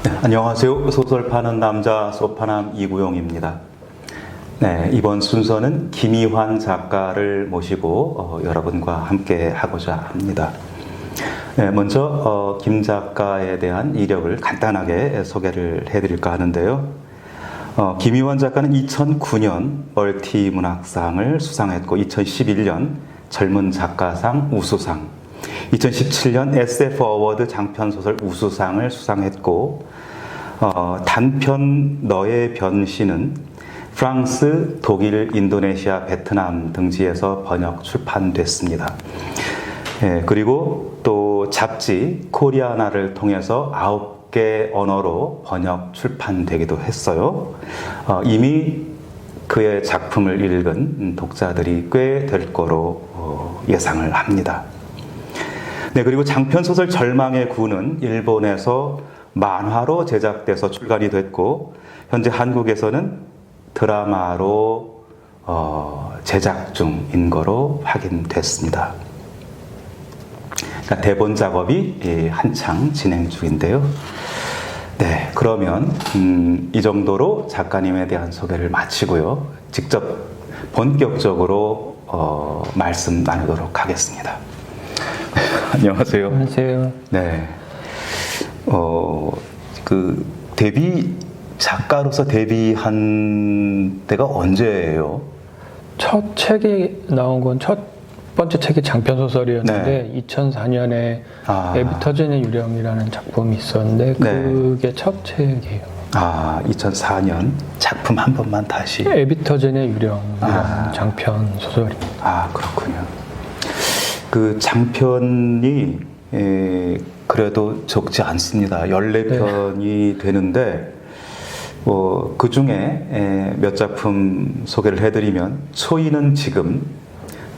네, 안녕하세요. 소설 파는 남자 소파남 이구용입니다. 네, 이번 순서는 김희환 작가를 모시고 여러분과 함께 하고자 합니다. 네, 먼저 김 작가에 대한 이력을 간단하게 소개를 해드릴까 하는데요. 김희환 작가는 2009년 멀티문학상을 수상했고 2011년 젊은 작가상 우수상, 2017년 SF 어워드 장편소설 우수상을 수상했고 단편 너의 변신은 프랑스, 독일, 인도네시아, 베트남 등지에서 번역 출판됐습니다. 그리고 또 잡지 코리아나를 통해서 9개 언어로 번역 출판되기도 했어요. 이미 그의 작품을 읽은 독자들이 꽤 될 거로 예상을 합니다. 네, 그리고 장편소설 절망의 구는 일본에서 만화로 제작돼서 출간이 됐고 현재 한국에서는 드라마로 제작 중인 거로 확인됐습니다. 그러니까 대본 작업이 한창 진행 중인데요. 네, 그러면 이 정도로 작가님에 대한 소개를 마치고요. 직접 본격적으로 말씀 나누도록 하겠습니다. 안녕하세요. 안녕하세요. 네. 작가로서 데뷔한 때가 언제예요? 첫 책이 나온 건 첫 번째 책이 장편소설이었는데 네. 2004년에 에비터젠의 유령이라는 작품이 있었는데 그게 첫 책이에요. 2004년 작품 한 번만 다시. 에비터젠의 유령이라는 장편 소설입니다. 그렇군요. 그 장편이 그래도 적지 않습니다. 14편이 되는데 그 중에 몇 작품 소개를 해드리면 초이는 지금,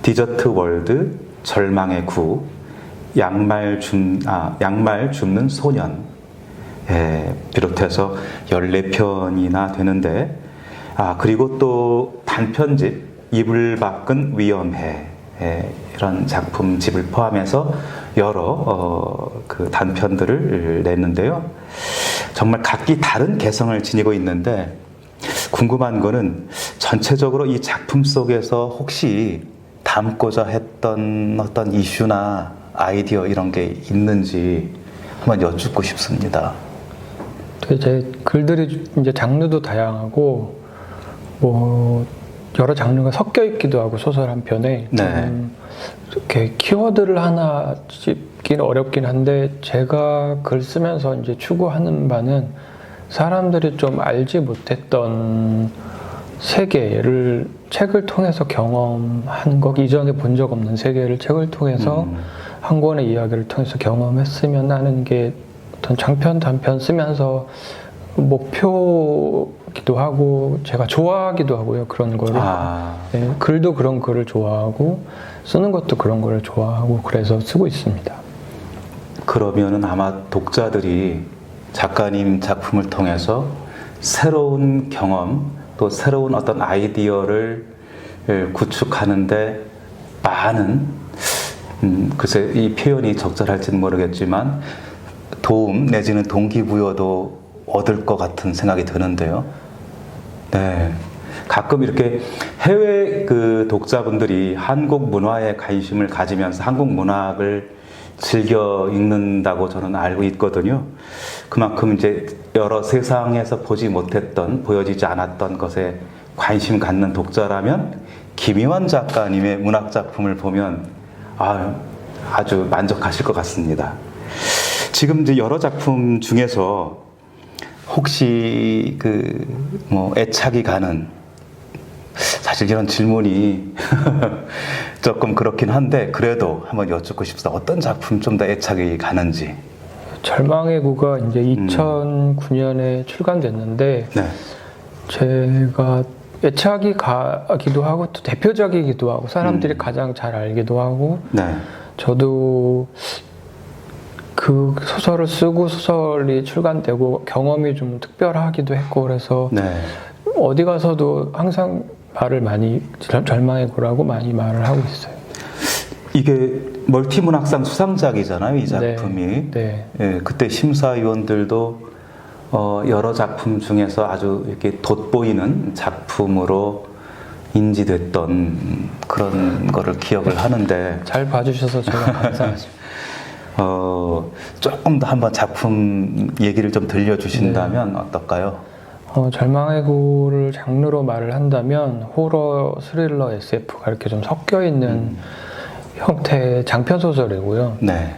디저트 월드, 절망의 구, 양말 줍는 소년 비롯해서 14편이나 되는데 그리고 또 단편집 이불 밖은 위험해 이런 작품집을 포함해서 여러 그 단편들을 냈는데요. 정말 각기 다른 개성을 지니고 있는데 궁금한 거는 전체적으로 이 작품 속에서 혹시 담고자 했던 어떤 이슈나 아이디어 이런 게 있는지 한번 여쭙고 싶습니다. 제 글들이 이제 장르도 다양하고 여러 장르가 섞여 있기도 하고 소설 한 편에 이렇게 키워드를 하나 짚기는 어렵긴 한데 제가 글 쓰면서 이제 추구하는 바는 사람들이 좀 알지 못했던 세계를 책을 통해서 경험한 것, 이전에 본 적 없는 세계를 책을 통해서 한 권의 이야기를 통해서 경험했으면 하는 게 어떤 장편, 단편 쓰면서 목표기도 하고 제가 좋아하기도 하고요. 그런 거를. 네, 글도 그런 글을 좋아하고 쓰는 것도 그런 거를 좋아하고 그래서 쓰고 있습니다. 그러면은 아마 독자들이 작가님 작품을 통해서 새로운 경험 또 새로운 어떤 아이디어를 구축하는데 많은 글쎄 이 표현이 적절할지는 모르겠지만 도움 내지는 동기부여도 얻을 것 같은 생각이 드는데요. 네, 가끔 이렇게 해외 그 독자분들이 한국 문화에 관심을 가지면서 한국 문학을 즐겨 읽는다고 저는 알고 있거든요. 그만큼 이제 여러 세상에서 보지 못했던, 보여지지 않았던 것에 관심 갖는 독자라면 김희환 작가님의 문학 작품을 보면 아주 만족하실 것 같습니다. 지금 이제 여러 작품 중에서 혹시 애착이 가는, 사실 이런 질문이 조금 그렇긴 한데 그래도 한번 여쭙고 싶습니다. 어떤 작품 좀 더 애착이 가는지. 절망의 구가 이제 2009년에 출간됐는데 제가 애착이 가기도 하고 또 대표작이기도 하고 사람들이 가장 잘 알기도 하고 저도 그 소설을 쓰고 소설이 출간되고 경험이 좀 특별하기도 했고 그래서 어디 가서도 항상 말을 많이 절망의 구라고 많이 말을 하고 있어요. 이게 멀티문학상 수상작이잖아요, 이 작품이. 네. 예, 그때 심사위원들도 여러 작품 중에서 아주 이렇게 돋보이는 작품으로 인지됐던 그런 거를 기억을 하는데 잘 봐주셔서 제가 감사하십니다. 조금 더 한번 작품 얘기를 좀 들려주신다면 어떨까요? 절망의 고를 장르로 말을 한다면 호러, 스릴러, SF가 이렇게 좀 섞여 있는 형태의 장편 소설이고요. 네.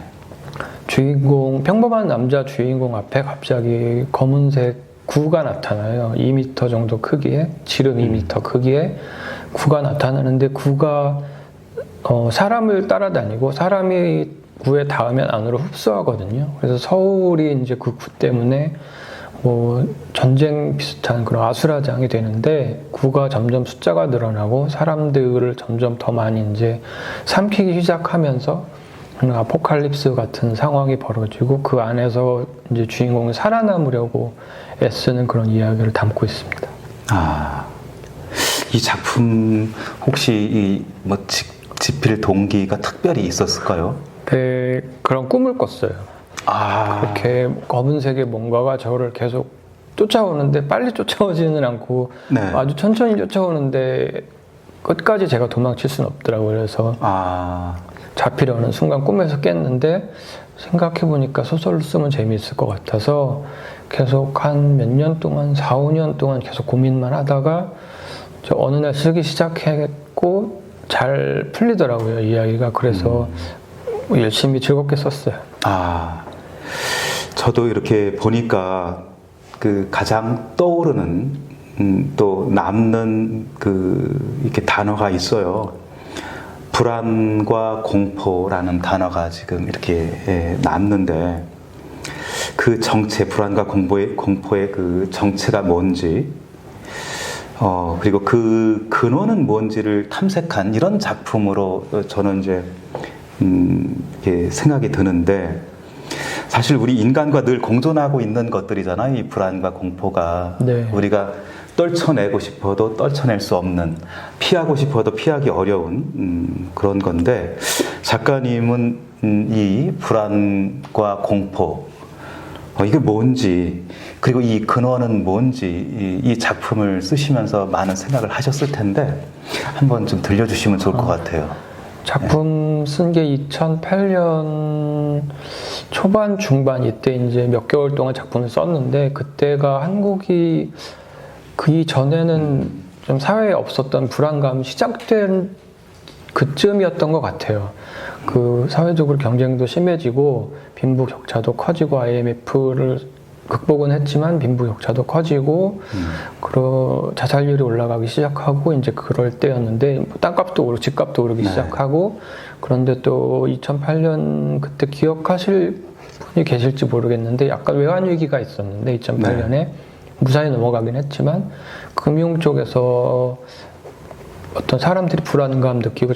주인공, 평범한 남자 주인공 앞에 갑자기 검은색 구가 나타나요. 2m 정도 크기에, 지름 2m 크기에 구가 나타나는데 구가 사람을 따라다니고 사람이 구에 닿으면 안으로 흡수하거든요. 그래서 서울이 이제 그 구 때문에 뭐 전쟁 비슷한 그런 아수라장이 되는데 구가 점점 숫자가 늘어나고 사람들을 점점 더 많이 이제 삼키기 시작하면서 아포칼립스 같은 상황이 벌어지고 그 안에서 이제 주인공이 살아남으려고 애쓰는 그런 이야기를 담고 있습니다. 이 작품 혹시 뭐 집필 동기가 특별히 있었을까요? 네, 그런 꿈을 꿨어요. 그렇게 검은색의 뭔가가 저를 계속 쫓아오는데 빨리 쫓아오지는 않고 네. 아주 천천히 쫓아오는데 끝까지 제가 도망칠 수는 없더라고요. 그래서 잡히려는 순간 꿈에서 깼는데 생각해보니까 소설을 쓰면 재미있을 것 같아서 계속 한 몇 년 동안 4, 5년 동안 계속 고민만 하다가 어느 날 쓰기 시작했고 잘 풀리더라고요, 이야기가. 그래서 열심히 즐겁게 썼어요. 저도 이렇게 보니까 그 가장 떠오르는 또 남는 이렇게 단어가 있어요. 불안과 공포라는 단어가 지금 이렇게 남는데 그 정체, 불안과 공포의 그 정체가 뭔지 그리고 그 근원은 뭔지를 탐색한 이런 작품으로 저는 이제 이렇게 생각이 드는데 사실 우리 인간과 늘 공존하고 있는 것들이잖아요. 이 불안과 공포가. 네. 우리가 떨쳐내고 싶어도 떨쳐낼 수 없는, 피하고 싶어도 피하기 어려운 그런 건데 작가님은 이 불안과 공포 이게 뭔지 그리고 이 근원은 뭔지 이 작품을 쓰시면서 많은 생각을 하셨을 텐데 한번 좀 들려주시면 좋을 것 같아요. 작품 쓴 게 2008년 초반 중반 이때 이제 몇 개월 동안 작품을 썼는데 그때가 한국이 그 이전에는 좀 사회에 없었던 불안감이 시작된 그쯤이었던 것 같아요. 그 사회적으로 경쟁도 심해지고 빈부격차도 커지고 IMF를 극복은 했지만 빈부격차도 커지고 자살률이 올라가기 시작하고 이제 그럴 때였는데 뭐 땅값도 오르고 집값도 오르기 시작하고 그런데 또 2008년 그때 기억하실 분이 계실지 모르겠는데 약간 외환 위기가 있었는데 2008년에 무사히 넘어가긴 했지만 금융 쪽에서 어떤 사람들이 불안감 느끼고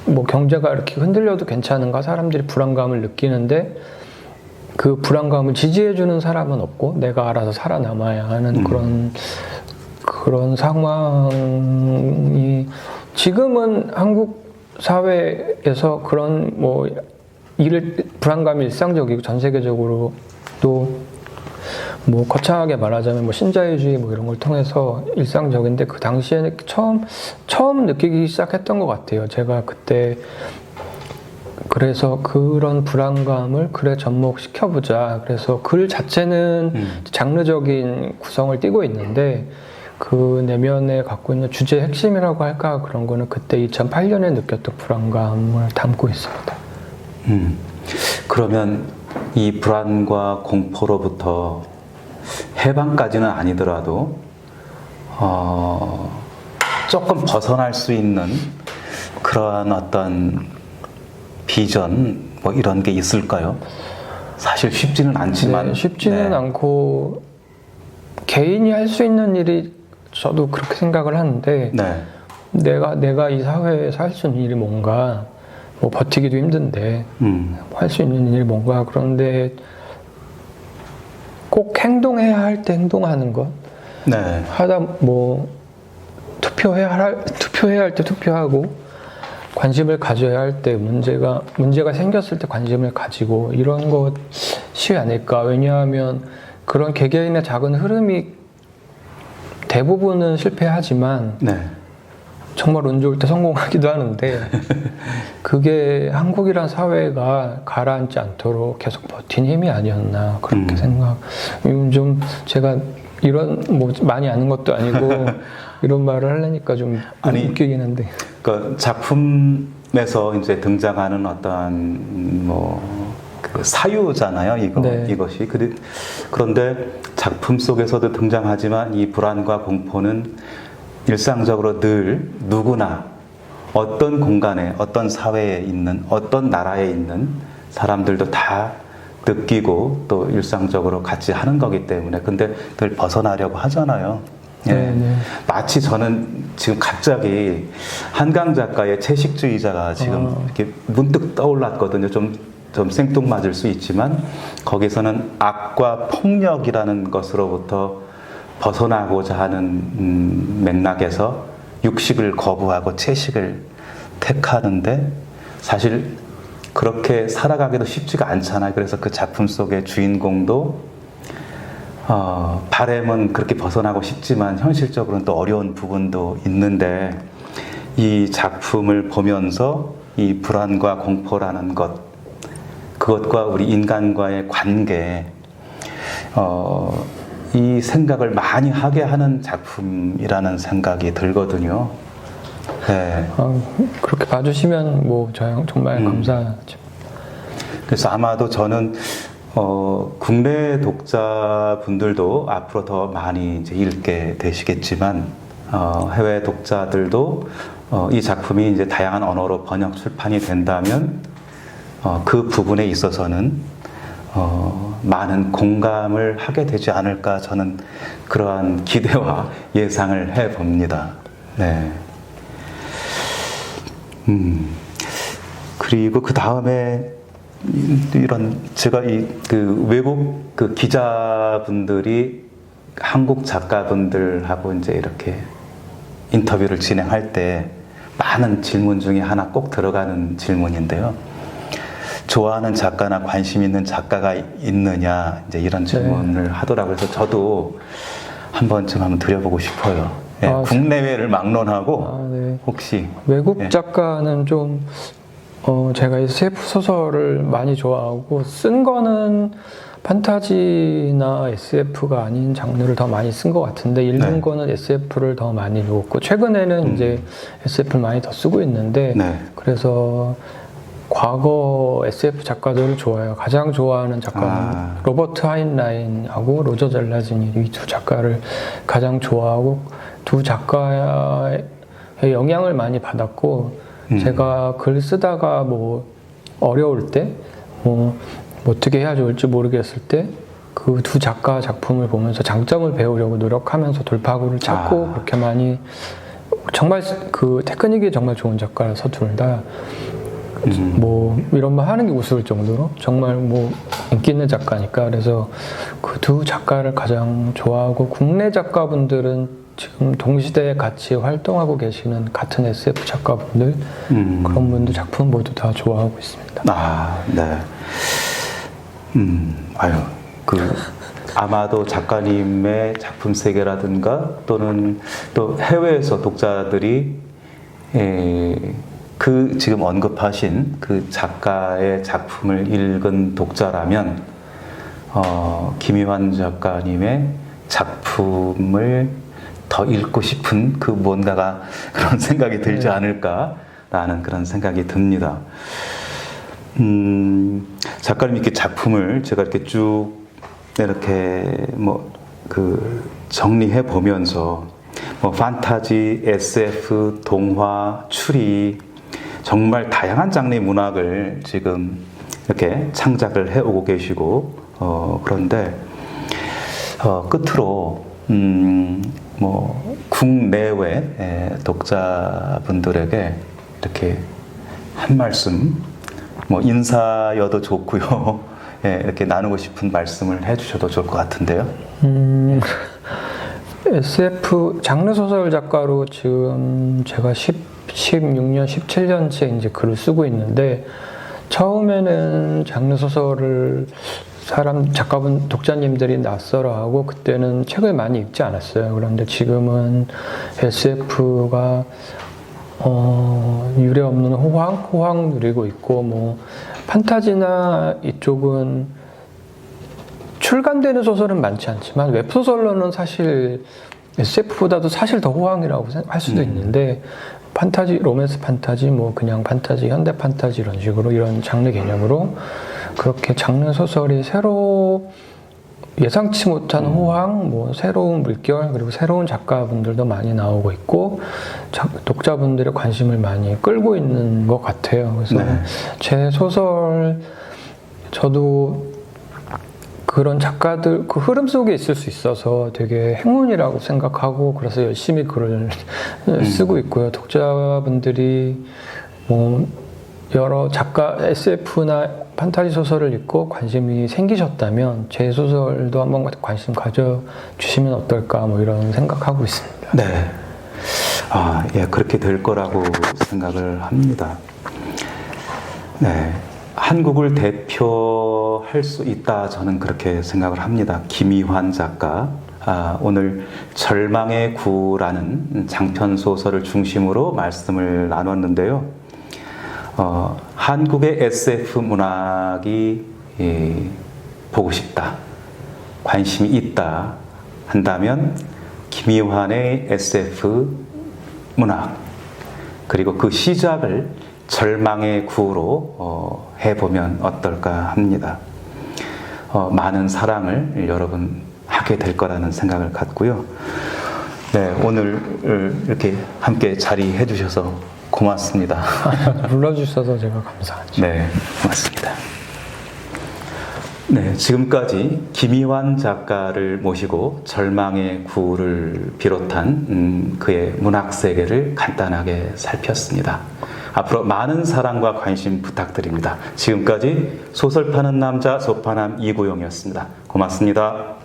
뭐 경제가 이렇게 흔들려도 괜찮은가 사람들이 불안감을 느끼는데 그 불안감을 지지해주는 사람은 없고 내가 알아서 살아남아야 하는 그런 상황이 지금은 한국 사회에서 그런 뭐 불안감이 일상적이고 전 세계적으로 또 뭐 거창하게 말하자면 뭐 신자유주의 뭐 이런 걸 통해서 일상적인데 그 당시에는 처음 느끼기 시작했던 것 같아요. 제가 그때 그래서 그런 불안감을 글에 접목시켜보자. 그래서 글 자체는 장르적인 구성을 띠고 있는데 그 내면에 갖고 있는 주제의 핵심이라고 할까 그런 거는 그때 2008년에 느꼈던 불안감을 담고 있습니다. 그러면 이 불안과 공포로부터 해방까지는 아니더라도 조금 벗어날 수 있는 그러한 어떤 비전 뭐 이런 게 있을까요? 사실 쉽지는 않지만 쉽지는 않고 개인이 할 수 있는 일이 저도 그렇게 생각을 하는데 내가 이 사회에서 할 수 있는 일이 뭔가 뭐 버티기도 힘든데 할 수 있는 일이 뭔가 그런데 꼭 행동해야 할 때 행동하는 것 하다 뭐 투표해야 할 때 투표하고 관심을 가져야 할 때 문제가 생겼을 때 관심을 가지고 이런 것이 아닐까. 왜냐하면 그런 개개인의 작은 흐름이 대부분은 실패하지만 네. 정말 운 좋을 때 성공하기도 하는데 그게 한국이란 사회가 가라앉지 않도록 계속 버틴 힘이 아니었나 그렇게 좀 제가 이런 뭐 많이 아는 것도 아니고 이런 말을 하려니까 좀 웃기긴 한데 그 작품에서 이제 등장하는 어떤 그 사유잖아요. 이것이 그런데 작품 속에서도 등장하지만 이 불안과 공포는 일상적으로 늘 누구나 어떤 공간에 어떤 사회에 있는 어떤 나라에 있는 사람들도 다 느끼고 또 일상적으로 같이 하는 거기 때문에 근데 늘 벗어나려고 하잖아요. 예. 네. 마치 저는 지금 갑자기 한강 작가의 채식주의자가 지금 이렇게 문득 떠올랐거든요. 좀 생뚱맞을 수 있지만 거기서는 악과 폭력이라는 것으로부터 벗어나고자 하는 맥락에서 육식을 거부하고 채식을 택하는데 사실 그렇게 살아가기도 쉽지가 않잖아요. 그래서 그 작품 속의 주인공도 바램은 그렇게 벗어나고 싶지만 현실적으로는 또 어려운 부분도 있는데 이 작품을 보면서 이 불안과 공포라는 그것과 우리 인간과의 관계 이 생각을 많이 하게 하는 작품이라는 생각이 들거든요. 네. 그렇게 봐주시면 뭐 정말 감사하죠. 그래서 아마도 저는 국내 독자분들도 앞으로 더 많이 이제 읽게 되시겠지만 해외 독자들도 이 작품이 이제 다양한 언어로 번역 출판이 된다면 그 부분에 있어서는 많은 공감을 하게 되지 않을까 저는 그러한 기대와 예상을 해봅니다. 네. 그리고 그 다음에 이런 제가 그 외국 그 기자분들이 한국 작가분들하고 이제 이렇게 인터뷰를 진행할 때 많은 질문 중에 하나 꼭 들어가는 질문인데요. 좋아하는 작가나 관심 있는 작가가 있느냐 이제 이런 질문을 하더라고요. 그래서 저도 한 번쯤 한번 드려보고 싶어요. 네, 국내외를 막론하고 혹시 외국 작가는 좀 제가 SF 소설을 많이 좋아하고 쓴 거는 판타지나 SF가 아닌 장르를 더 많이 쓴 것 같은데 읽는 거는 SF를 더 많이 읽었고 최근에는 이제 SF를 많이 더 쓰고 있는데 그래서 과거 SF 작가들을 좋아해요. 가장 좋아하는 작가는 로버트 하인라인하고 로저 젤라즈니 이 두 작가를 가장 좋아하고 두 작가의 영향을 많이 받았고 제가 글 쓰다가 뭐 어려울 때 뭐 어떻게 해야 좋을지 모르겠을 때 그 두 작가 작품을 보면서 장점을 배우려고 노력하면서 돌파구를 찾고 그렇게 많이 정말 그 테크닉이 정말 좋은 작가라서 둘 다 뭐 이런 말 하는 게 우스울 정도로 정말 뭐 인기 있는 작가니까 그래서 그 두 작가를 가장 좋아하고 국내 작가분들은 지금 동시대에 같이 활동하고 계시는 같은 SF 작가분들 그런 분들 작품 모두 다 좋아하고 있습니다. 네. 아마도 작가님의 작품 세계라든가 또는 또 해외에서 독자들이 그 지금 언급하신 그 작가의 작품을 읽은 독자라면 김희환 작가님의 작품을 더 읽고 싶은 그 뭔가가 그런 생각이 들지 않을까라는 그런 생각이 듭니다. 작가님 이렇게 작품을 제가 이렇게 쭉 이렇게 정리해 보면서 판타지, SF, 동화, 추리 정말 다양한 장르의 문학을 지금 이렇게 창작을 해오고 계시고 그런데 끝으로 국내외 독자분들에게 이렇게 한 말씀 인사여도 좋고요. 이렇게 나누고 싶은 말씀을 해주셔도 좋을 것 같은데요. SF 장르 소설 작가로 지금 제가 16년, 17년째 이제 글을 쓰고 있는데, 처음에는 장르 소설을 작가분, 독자님들이 낯설어하고 그때는 책을 많이 읽지 않았어요. 그런데 지금은 SF가 유례 없는 호황 누리고 있고, 뭐 판타지나 이쪽은 출간되는 소설은 많지 않지만 웹소설로는 사실 SF보다도 사실 더 호황이라고 할 수도 있는데, 판타지, 로맨스 판타지, 뭐 그냥 판타지, 현대 판타지 이런 식으로, 이런 장르 개념으로 그렇게 장르 소설이 새로 예상치 못한 호황, 뭐 새로운 물결, 그리고 새로운 작가분들도 많이 나오고 있고, 독자분들의 관심을 많이 끌고 있는 것 같아요. 그래서 네. 제 소설, 저도 그런 작가들 그 흐름 속에 있을 수 있어서 되게 행운이라고 생각하고, 그래서 열심히 글을 쓰고 있고요. 독자분들이 뭐 여러 작가 SF나 판타지 소설을 읽고 관심이 생기셨다면 제 소설도 한번 관심 가져주시면 어떨까, 뭐 이런 생각하고 있습니다. 네. 예, 그렇게 될 거라고 생각을 합니다. 네. 한국을 대표할 수 있다, 저는 그렇게 생각을 합니다. 김희환 작가, 오늘 절망의 구라는 장편 소설을 중심으로 말씀을 나눴는데요. 한국의 SF 문학이 보고 싶다, 관심이 있다 한다면 김희환의 SF 문학, 그리고 그 시작을 절망의 구로 해보면 어떨까 합니다. 많은 사랑을 여러분 하게 될 거라는 생각을 갖고요. 네, 오늘 이렇게 함께 자리해 주셔서 고맙습니다. 불러주셔서 제가 감사하죠. 네, 고맙습니다. 네, 지금까지 김희환 작가를 모시고 절망의 구를 비롯한 그의 문학 세계를 간단하게 살폈습니다. 앞으로 많은 사랑과 관심 부탁드립니다. 지금까지 소설 파는 남자 소파남 이구용이었습니다. 고맙습니다.